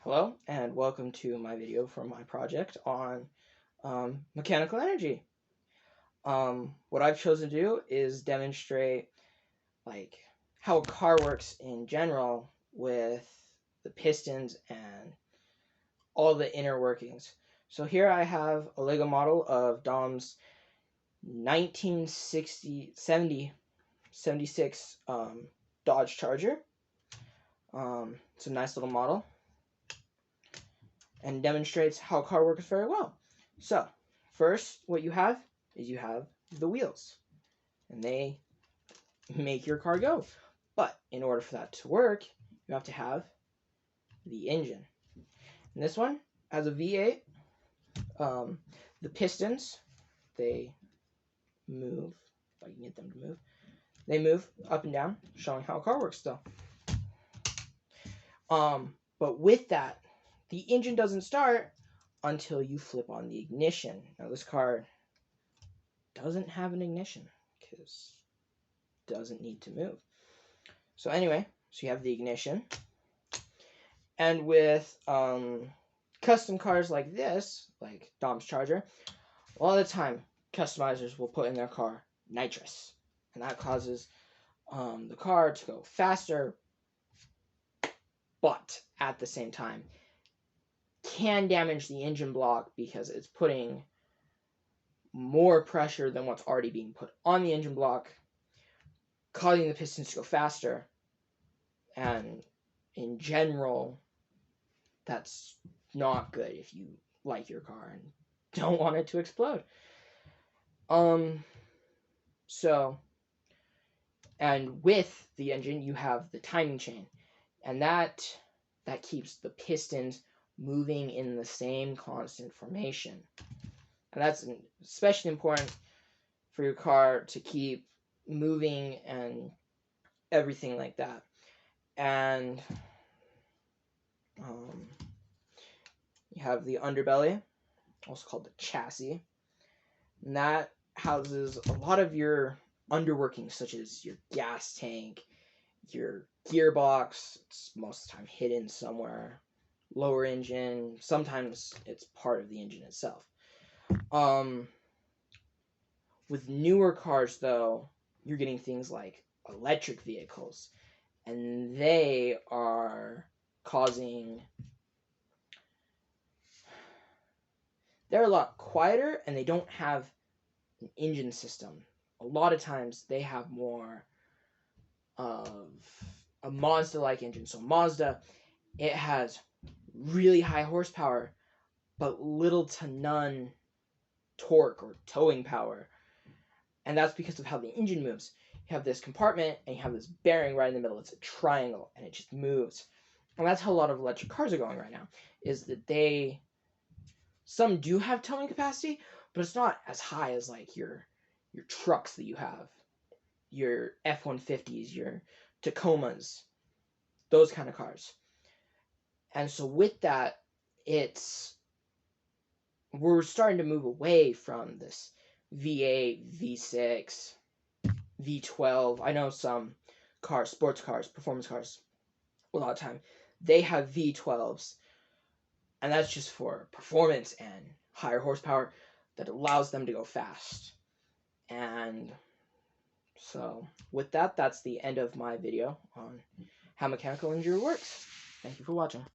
Hello and welcome to my video from my project on mechanical energy. What I've chosen to do is demonstrate how a car works in general with the pistons and all the inner workings. So here I have a Lego model of Dom's 76 Dodge Charger. It's a nice little model and demonstrates how a car works very well. So, first, what you have is you have the wheels, and they make your car go. But in order for that to work, you have to have the engine. And this one has a V8. The pistons, they move, if I can get them to move. They move up and down, showing how a car works still. But with that, the engine doesn't start until you flip on the ignition. Now this car doesn't have an ignition because it doesn't need to move. So anyway, so you have the ignition. And with custom cars like this, like Dom's Charger, a lot of the time customizers will put in their car nitrous. And that causes the car to go faster, but at the same time can damage the engine block because it's putting more pressure than what's already being put on the engine block, causing the pistons to go faster. And in general, that's not good if you like your car and don't want it to explode. And with the engine, you have the timing chain, and that keeps the pistons moving in the same constant formation. And that's especially important for your car to keep moving and everything like that. And you have the underbelly, also called the chassis, and that houses a lot of your underworkings, such as your gas tank, your gearbox. It's most of the time hidden somewhere, lower engine, sometimes it's part of the engine itself. With newer cars, though, you're getting things like electric vehicles, and they are they're a lot quieter, and they don't have an engine system. A lot of times they have more of a Mazda-like engine. So Mazda, it has really high horsepower, but little to none torque or towing power. And that's because of how the engine moves. You have this compartment, and you have this bearing right in the middle. It's a triangle, and it just moves. And that's how a lot of electric cars are going right now, is that some do have towing capacity, but it's not as high as like your trucks that you have, your F-150s, your Tacomas, those kind of cars. And so with that, we're starting to move away from this V8, V6, V12. I know some cars, sports cars, performance cars, a lot of time, they have V12s, and that's just for performance and higher horsepower that allows them to go fast. And so with that, that's the end of my video on how mechanical energy works. Thank you for watching.